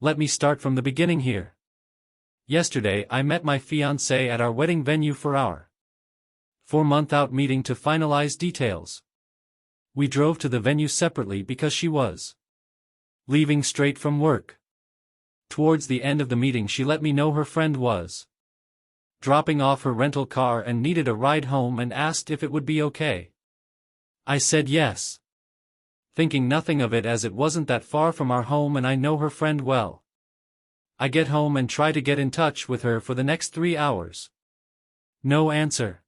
Let me start from the beginning here. Yesterday I met my fiancée at our wedding venue for our 4-month-out meeting to finalize details. We drove to the venue separately because she was leaving straight from work. Towards the end of the meeting she let me know her friend was dropping off her rental car and needed a ride home and asked if it would be okay. I said yes, thinking nothing of it as it wasn't that far from our home and I know her friend well. I get home and try to get in touch with her for the next 3 hours. No answer.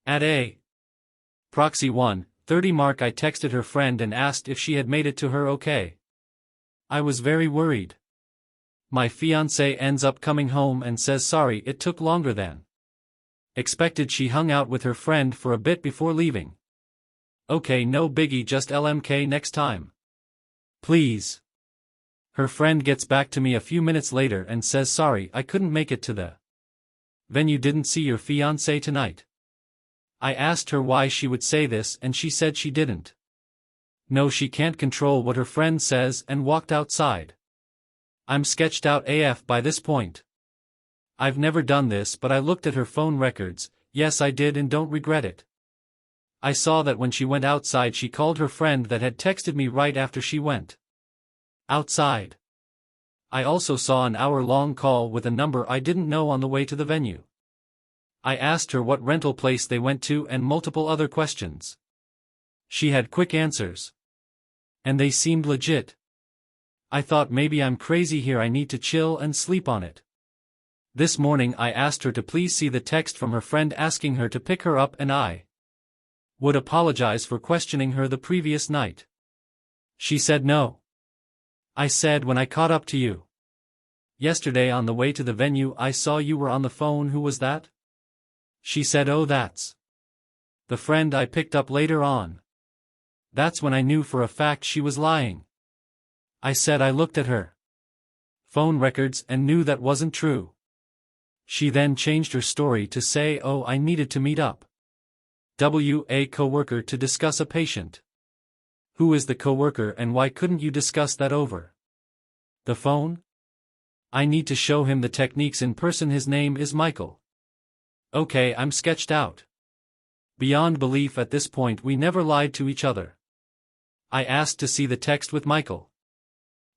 At a proxy 1:30 mark I texted her friend and asked if she had made it to her okay. I was very worried. My fiancé ends up coming home and says sorry it took longer than expected. She hung out with her friend for a bit before leaving. Okay, no biggie, just LMK next time. Please. Her friend gets back to me a few minutes later and says sorry I couldn't make it to the venue. Didn't see your fiancé tonight. I asked her why she would say this and she said she didn't know she can't control what her friend says and walked outside. I'm sketched out AF by this point. I've never done this but I looked at her phone records. Yes, I did and don't regret it. I saw that when she went outside she called her friend that had texted me right after she went outside. I also saw an hour-long call with a number I didn't know on the way to the venue. I asked her what rental place they went to and multiple other questions. She had quick answers. And they seemed legit. I thought maybe I'm crazy here, I need to chill and sleep on it. This morning I asked her to please see the text from her friend asking her to pick her up and I would apologize for questioning her the previous night. She said no. I said, when I caught up to you yesterday on the way to the venue I saw you were on the phone. Who was that? She said, oh, that's the friend I picked up later on. That's when I knew for a fact she was lying. I said I looked at her phone records and knew that wasn't true. She then changed her story to say, oh, I needed to meet up with a coworker to discuss a patient. Who is the coworker and why couldn't you discuss that over the phone? I need to show him the techniques in person. His name is Michael. Okay, I'm sketched out beyond belief at this point. We never lied to each other. I asked to see the text with Michael.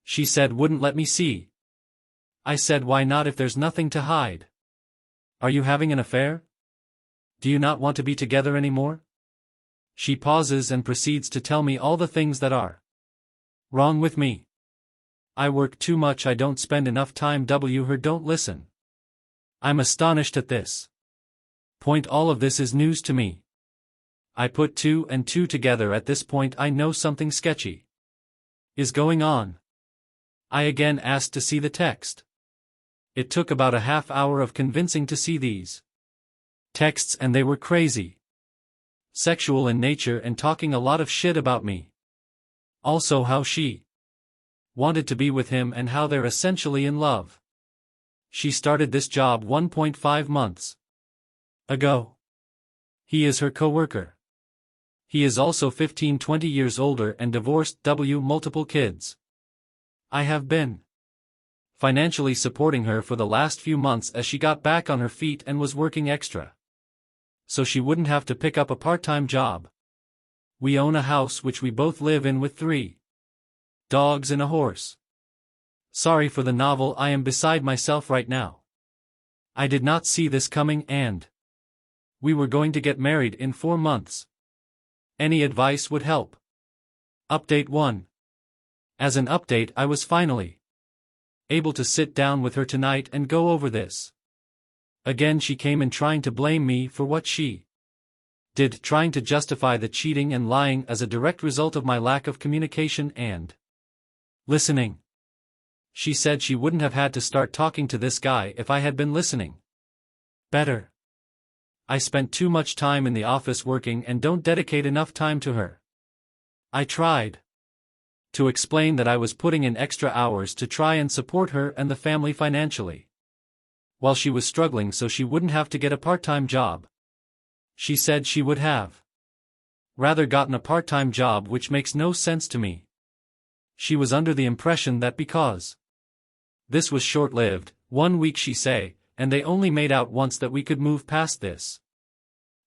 She said wouldn't let me see. I said why not if there's nothing to hide? Are you having an affair? Do you not want to be together anymore? She pauses and proceeds to tell me all the things that are wrong with me. I work too much, I don't spend enough time with her, don't listen. I'm astonished at this point. All of this is news to me. I put 2 and 2 together at this point. I know something sketchy is going on. I again asked to see the text. It took about a half hour of convincing to see these texts and they were crazy, sexual in nature and talking a lot of shit about me. Also how she wanted to be with him and how they're essentially in love. She started this job 1.5 months ago. He is her coworker. He is also 15-20 years older and divorced, multiple kids. I have been financially supporting her for the last few months as she got back on her feet and was working extra, so she wouldn't have to pick up a part-time job. We own a house which we both live in with 3 dogs and a horse. Sorry for the novel, I am beside myself right now. I did not see this coming and we were going to get married in 4 months. Any advice would help. Update 1. As an update, I was finally able to sit down with her tonight and go over this. Again, she came in trying to blame me for what she did, trying to justify the cheating and lying as a direct result of my lack of communication and listening. She said she wouldn't have had to start talking to this guy if I had been listening better. I spent too much time in the office working and don't dedicate enough time to her. I tried to explain that I was putting in extra hours to try and support her and the family financially, while she was struggling so she wouldn't have to get a part-time job. She said she would have rather gotten a part-time job, which makes no sense to me. She was under the impression that because This was short-lived, 1 week she say, and they only made out once that we could move past this.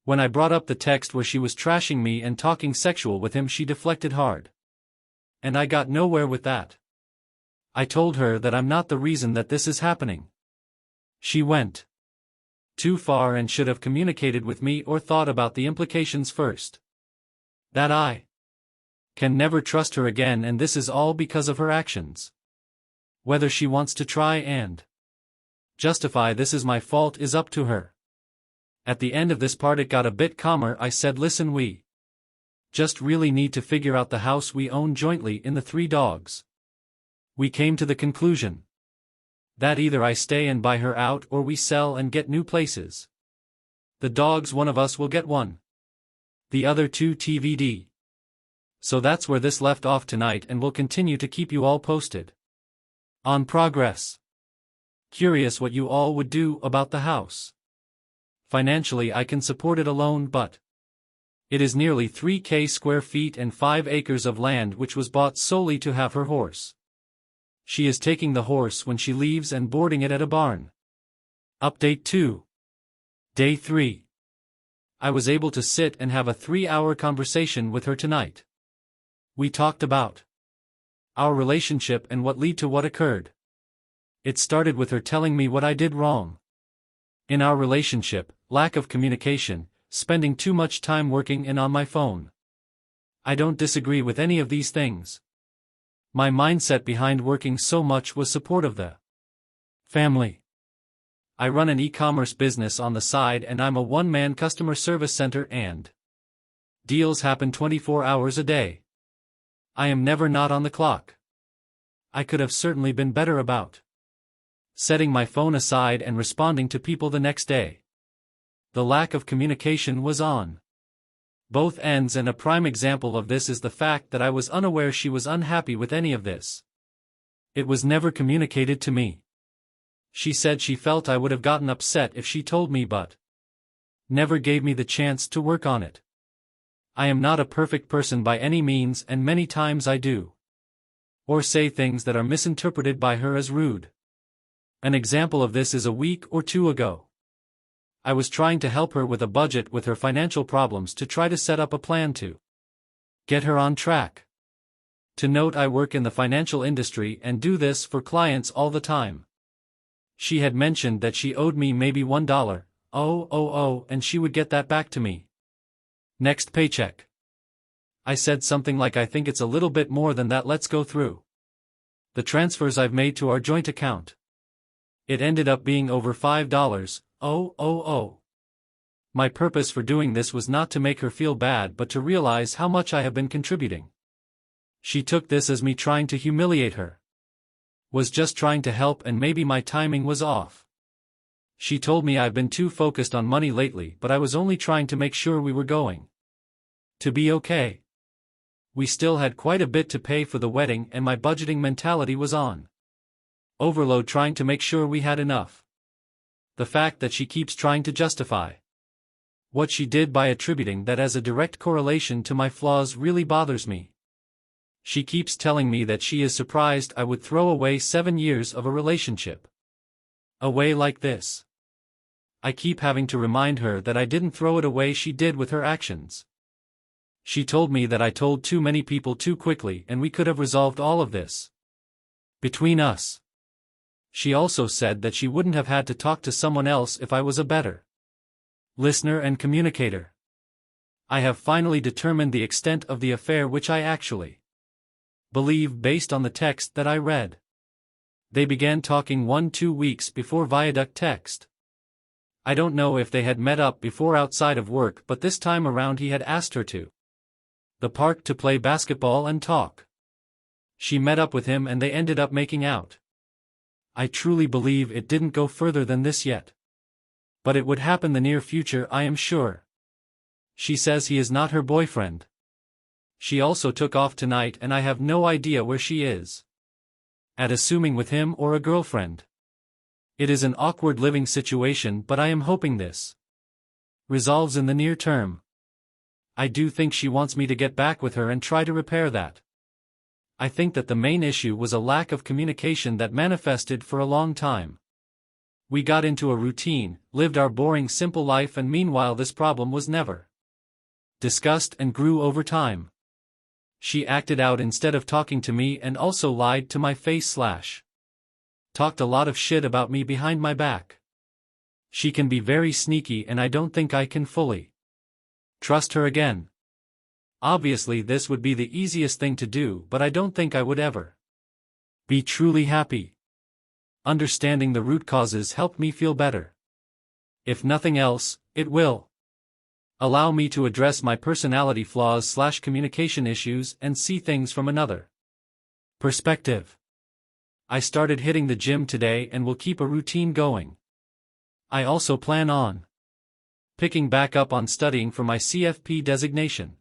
When I brought up the text where she was trashing me and talking sexual with him, she deflected hard. And I got nowhere with that. I told her that I'm not the reason that this is happening. She went too far and should have communicated with me or thought about the implications first. That I can never trust her again, and this is all because of her actions. Whether she wants to try and justify this is my fault is up to her. At the end of this part it got a bit calmer. I said, listen, we just really need to figure out the house we own jointly in the 3 dogs. We came to the conclusion that either I stay and buy her out or we sell and get new places. The dogs, one of us will get one. The other 2 TVD. So that's where this left off tonight, and we'll continue to keep you all posted on progress. Curious what you all would do about the house. Financially I can support it alone, but it is nearly 3,000 square feet and 5 acres of land which was bought solely to have her horse. She is taking the horse when she leaves and boarding it at a barn. Update 2. Day 3. I was able to sit and have a 3-hour conversation with her tonight. We talked about our relationship and what led to what occurred. It started with her telling me what I did wrong in our relationship: lack of communication, spending too much time working and on my phone. I don't disagree with any of these things. My mindset behind working so much was support of the family. I run an e-commerce business on the side and I'm a one-man customer service center, and deals happen 24 hours a day. I am never not on the clock. I could have certainly been better about setting my phone aside and responding to people the next day. The lack of communication was on both ends, and a prime example of this is the fact that I was unaware she was unhappy with any of this. It was never communicated to me. She said she felt I would have gotten upset if she told me, but never gave me the chance to work on it. I am not a perfect person by any means, and many times I do or say things that are misinterpreted by her as rude. An example of this is a week or 2 ago. I was trying to help her with a budget with her financial problems, to try to set up a plan to get her on track. To note, I work in the financial industry and do this for clients all the time. She had mentioned that she owed me maybe $1, and she would get that back to me next paycheck. I said something like, I think it's a little bit more than that, let's go through the transfers I've made to our joint account. It ended up being over $5. My purpose for doing this was not to make her feel bad, but to realize how much I have been contributing. She took this as me trying to humiliate her. Was just trying to help, and maybe my timing was off. She told me I've been too focused on money lately, but I was only trying to make sure we were going to be okay. We still had quite a bit to pay for the wedding, and my budgeting mentality was on overload, trying to make sure we had enough. The fact that she keeps trying to justify what she did by attributing that as a direct correlation to my flaws really bothers me. She keeps telling me that she is surprised I would throw away 7 years of a relationship away like this. I keep having to remind her that I didn't throw it away, she did with her actions. She told me that I told too many people too quickly, and we could have resolved all of this between us. She also said that she wouldn't have had to talk to someone else if I was a better listener and communicator. I have finally determined the extent of the affair, which I actually believe based on the text that I read. They began talking 1-2 weeks before Viaduct text. I don't know if they had met up before outside of work, but this time around he had asked her to the park to play basketball and talk. She met up with him and they ended up making out. I truly believe it didn't go further than this yet. But it would happen the near future, I am sure. She says he is not her boyfriend. She also took off tonight and I have no idea where she is at, assuming with him or a girlfriend. It is an awkward living situation, but I am hoping this resolves in the near term. I do think she wants me to get back with her and try to repair that I think that the main issue was a lack of communication that manifested for a long time. We got into a routine, lived our boring simple life, and meanwhile this problem was never discussed and grew over time. She acted out instead of talking to me and also lied to my face / talked a lot of shit about me behind my back. She can be very sneaky and I don't think I can fully trust her again. Obviously this would be the easiest thing to do, but I don't think I would ever be truly happy. Understanding the root causes helped me feel better. If nothing else, it will allow me to address my personality flaws / communication issues and see things from another perspective. I started hitting the gym today and will keep a routine going. I also plan on picking back up on studying for my CFP designation.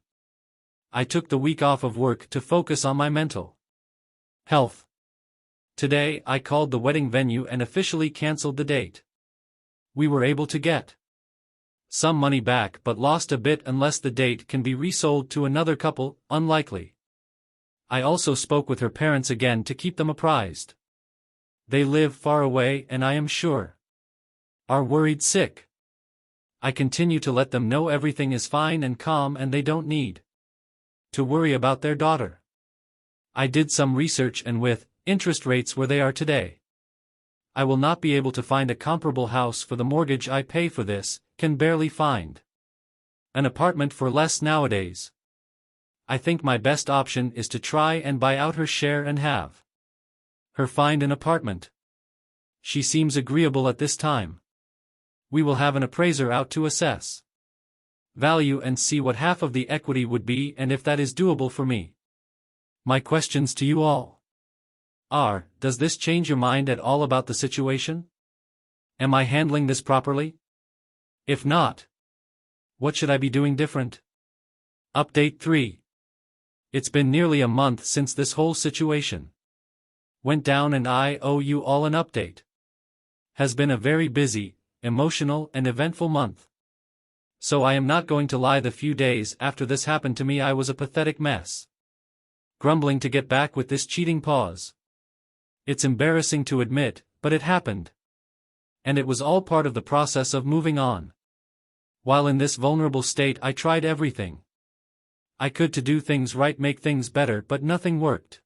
I took the week off of work to focus on my mental health. Today I called the wedding venue and officially cancelled the date. We were able to get some money back but lost a bit unless the date can be resold to another couple, unlikely. I also spoke with her parents again to keep them apprised. They live far away and I am sure are worried sick. I continue to let them know everything is fine and calm and they don't need to worry about their daughter. I did some research and with interest rates where they are today, I will not be able to find a comparable house for the mortgage I pay for this, can barely find an apartment for less nowadays. I think my best option is to try and buy out her share and have her find an apartment. She seems agreeable at this time. We will have an appraiser out to assess value and see what half of the equity would be and if that is doable for me. My questions to you all are, does this change your mind at all about the situation? Am I handling this properly? If not, what should I be doing different? Update 3. It's been nearly a month since this whole situation went down and I owe you all an update. Has been a very busy, emotional and eventful month. So I am not going to lie, the few days after this happened to me I was a pathetic mess. Grumbling to get back with this cheating pause. It's embarrassing to admit, but it happened. And it was all part of the process of moving on. While in this vulnerable state I tried everything I could to do things right, make things better, but nothing worked.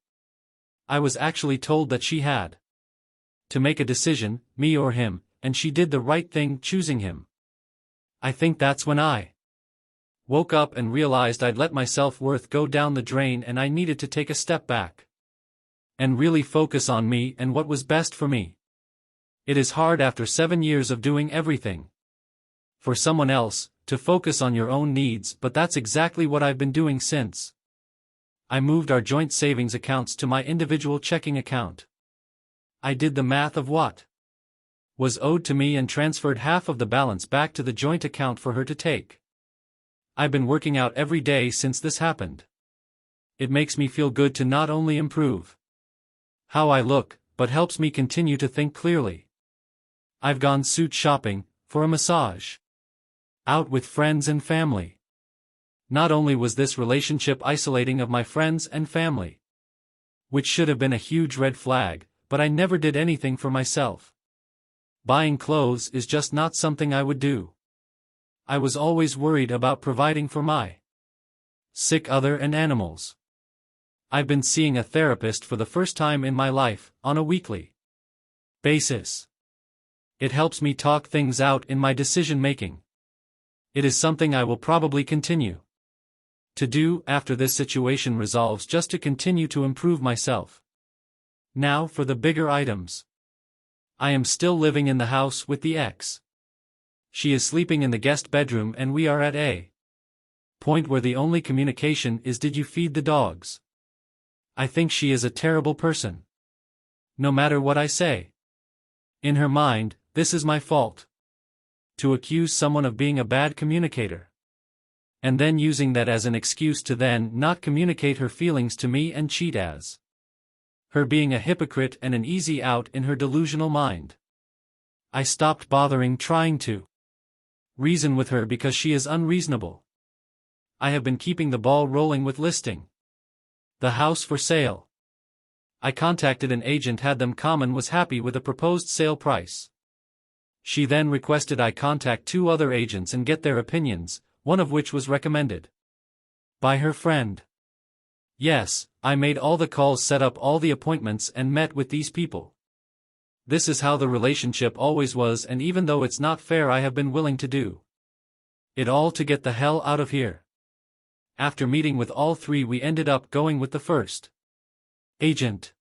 I was actually told that she had to make a decision, me or him, and she did the right thing choosing him. I think that's when I woke up and realized I'd let my self-worth go down the drain and I needed to take a step back and really focus on me and what was best for me. It is hard after 7 years of doing everything for someone else, to focus on your own needs, but that's exactly what I've been doing since I moved our joint savings accounts to my individual checking account. I did the math of what was owed to me and transferred half of the balance back to the joint account for her to take. I've been working out every day since this happened. It makes me feel good to not only improve how I look, but helps me continue to think clearly. I've gone suit shopping, for a massage, out with friends and family. Not only was this relationship isolating of my friends and family, which should have been a huge red flag, but I never did anything for myself. Buying clothes is just not something I would do. I was always worried about providing for my sick other and animals. I've been seeing a therapist for the first time in my life, on a weekly basis. It helps me talk things out in my decision-making. It is something I will probably continue to do after this situation resolves, just to continue to improve myself. Now for the bigger items. I am still living in the house with the ex. She is sleeping in the guest bedroom and we are at a point where the only communication is, did you feed the dogs? I think she is a terrible person. No matter what I say. In her mind, this is my fault. To accuse someone of being a bad communicator. And then using that as an excuse to then not communicate her feelings to me and cheat, as her being a hypocrite and an easy out in her delusional mind. I stopped bothering trying to reason with her because she is unreasonable. I have been keeping the ball rolling with listing the house for sale. I contacted an agent, had them come, and was happy with the proposed sale price. She then requested I contact 2 other agents and get their opinions, one of which was recommended by her friend. Yes, I made all the calls, set up all the appointments, and met with these people. This is how the relationship always was, and even though it's not fair, I have been willing to do it all to get the hell out of here. After meeting with all 3, we ended up going with the first agent.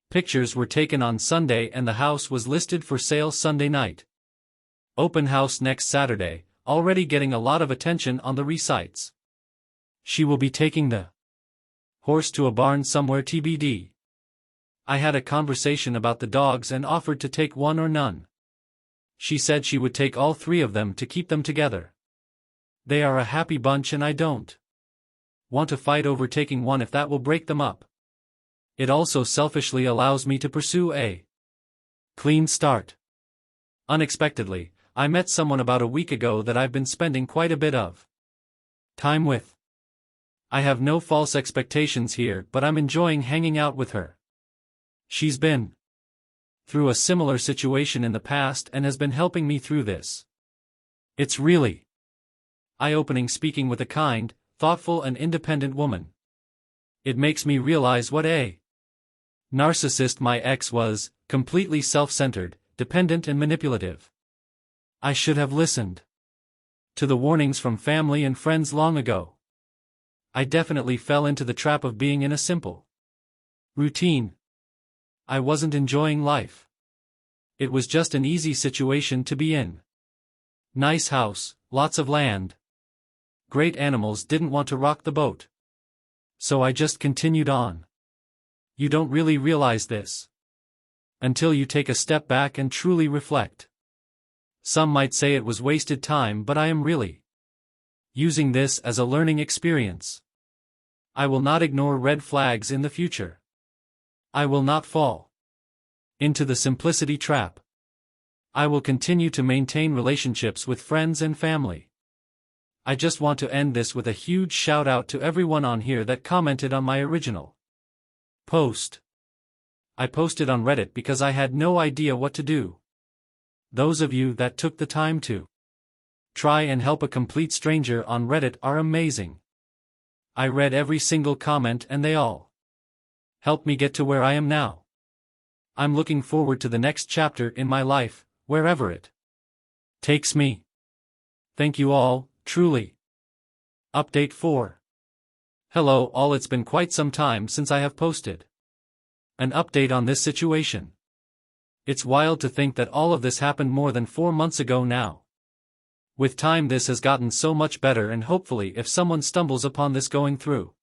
Pictures were taken on Sunday and the house was listed for sale Sunday night. Open house next Saturday, already getting a lot of attention on the resites. She will be taking the horse to a barn somewhere TBD. I had a conversation about the dogs and offered to take one or none. She said she would take all 3 of them to keep them together. They are a happy bunch and I don't want to fight over taking one if that will break them up. It also selfishly allows me to pursue a clean start. Unexpectedly, I met someone about a week ago that I've been spending quite a bit of time with. I have no false expectations here, but I'm enjoying hanging out with her. She's been through a similar situation in the past and has been helping me through this. It's really eye-opening speaking with a kind, thoughtful and independent woman. It makes me realize what a narcissist my ex was, completely self-centered, dependent and manipulative. I should have listened to the warnings from family and friends long ago. I definitely fell into the trap of being in a simple routine. I wasn't enjoying life. It was just an easy situation to be in. Nice house, lots of land. Great animals, didn't want to rock the boat. So I just continued on. You don't really realize this until you take a step back and truly reflect. Some might say it was wasted time, but I am really using this as a learning experience. I will not ignore red flags in the future. I will not fall into the simplicity trap. I will continue to maintain relationships with friends and family. I just want to end this with a huge shout out to everyone on here that commented on my original post. I posted on Reddit because I had no idea what to do. Those of you that took the time to try and help a complete stranger on Reddit are amazing. I read every single comment and they all helped me get to where I am now. I'm looking forward to the next chapter in my life, wherever it takes me. Thank you all, truly. Update 4. Hello all, it's been quite some time since I have posted an update on this situation. It's wild to think that all of this happened more than 4 months ago now. With time this has gotten so much better, and hopefully if someone stumbles upon this going through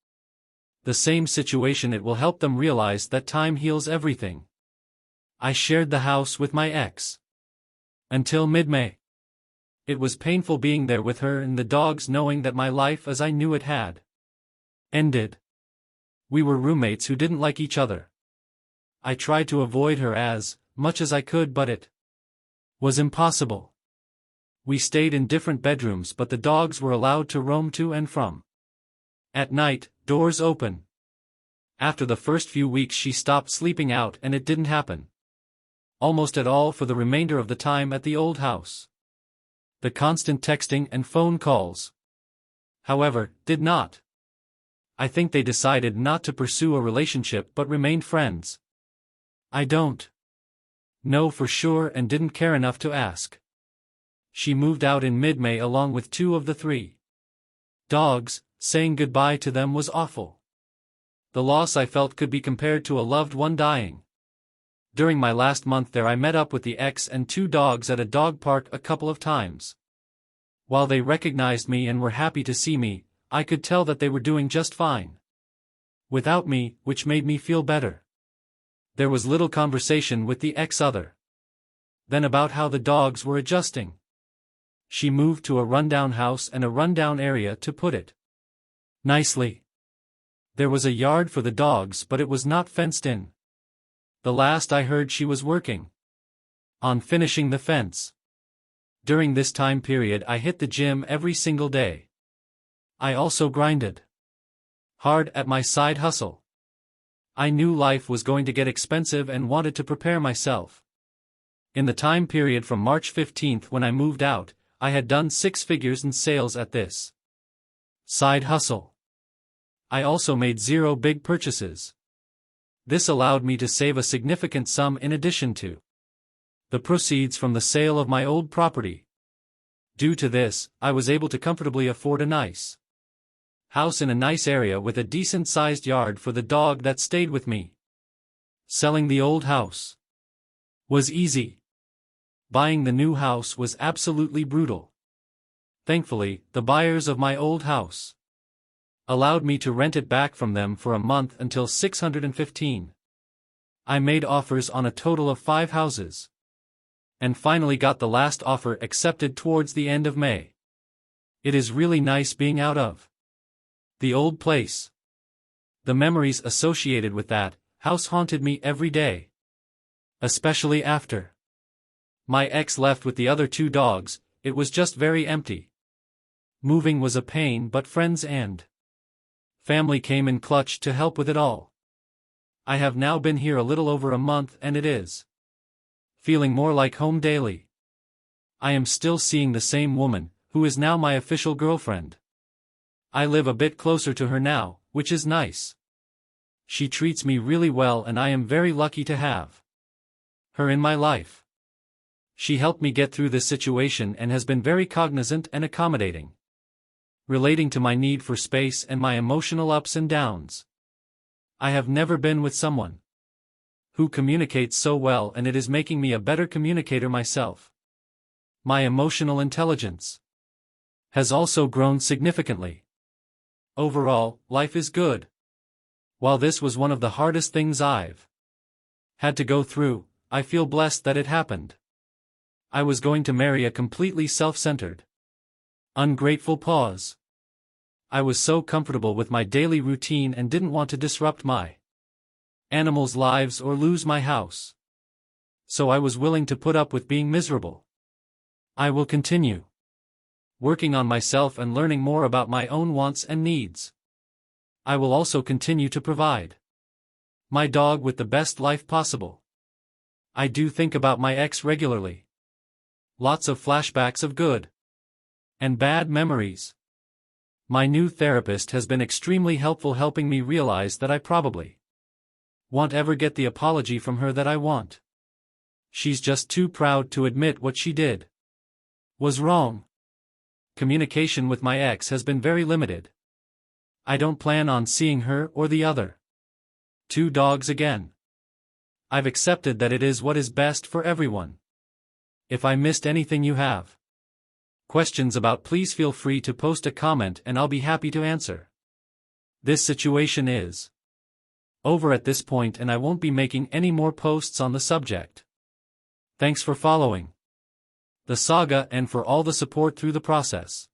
the same situation, it will help them realize that time heals everything. I shared the house with my ex until mid-May. It was painful being there with her and the dogs, knowing that my life as I knew it had ended. We were roommates who didn't like each other. I tried to avoid her as much as I could, but it was impossible. We stayed in different bedrooms, but the dogs were allowed to roam to and from. At night, doors open. After the first few weeks she stopped sleeping out and it didn't happen almost at all for the remainder of the time at the old house. The constant texting and phone calls, however, did not. I think they decided not to pursue a relationship but remained friends. I don't know for sure and didn't care enough to ask. She moved out in mid-May along with 2 of the 3 dogs. Saying goodbye to them was awful. The loss I felt could be compared to a loved one dying. During my last month there I met up with the ex and 2 dogs at a dog park a couple of times. While they recognized me and were happy to see me, I could tell that they were doing just fine without me, which made me feel better. There was little conversation with the ex other than about how the dogs were adjusting. She moved to a rundown house and a rundown area, to put it nicely. There was a yard for the dogs, but it was not fenced in. The last I heard, she was working on finishing the fence. During this time period I hit the gym every single day. I also grinded hard at my side hustle. I knew life was going to get expensive and wanted to prepare myself. In the time period from March 15th when I moved out, I had done 6 figures in sales at this side hustle. I also made 0 big purchases. This allowed me to save a significant sum in addition to the proceeds from the sale of my old property. Due to this, I was able to comfortably afford a nice house in a nice area with a decent-sized yard for the dog that stayed with me. Selling the old house was easy. Buying the new house was absolutely brutal. Thankfully, the buyers of my old house allowed me to rent it back from them for a month until 615. I made offers on a total of 5 houses. And finally got the last offer accepted towards the end of May. It is really nice being out of the old place. The memories associated with that house haunted me every day. Especially after my ex left with the other 2 dogs, it was just very empty. Moving was a pain, but friends and family came in clutch to help with it all. I have now been here a little over a month and it is feeling more like home daily. I am still seeing the same woman, who is now my official girlfriend. I live a bit closer to her now, which is nice. She treats me really well and I am very lucky to have her in my life. She helped me get through this situation and has been very cognizant and accommodating, relating to my need for space and my emotional ups and downs. I have never been with someone who communicates so well, and it is making me a better communicator myself. My emotional intelligence has also grown significantly. Overall, life is good. While this was one of the hardest things I've had to go through, I feel blessed that it happened. I was going to marry a completely self-centered, ungrateful pause. I was so comfortable with my daily routine and didn't want to disrupt my animals' lives or lose my house. So I was willing to put up with being miserable. I will continue working on myself and learning more about my own wants and needs. I will also continue to provide my dog with the best life possible. I do think about my ex regularly. Lots of flashbacks of good and bad memories. My new therapist has been extremely helpful, helping me realize that I probably won't ever get the apology from her that I want. She's just too proud to admit what she did was wrong. Communication with my ex has been very limited. I don't plan on seeing her or the other 2 dogs again. I've accepted that it is what is best for everyone. If I missed anything you have questions about, please feel free to post a comment and I'll be happy to answer. This situation is over at this point and I won't be making any more posts on the subject. Thanks for following the saga and for all the support through the process.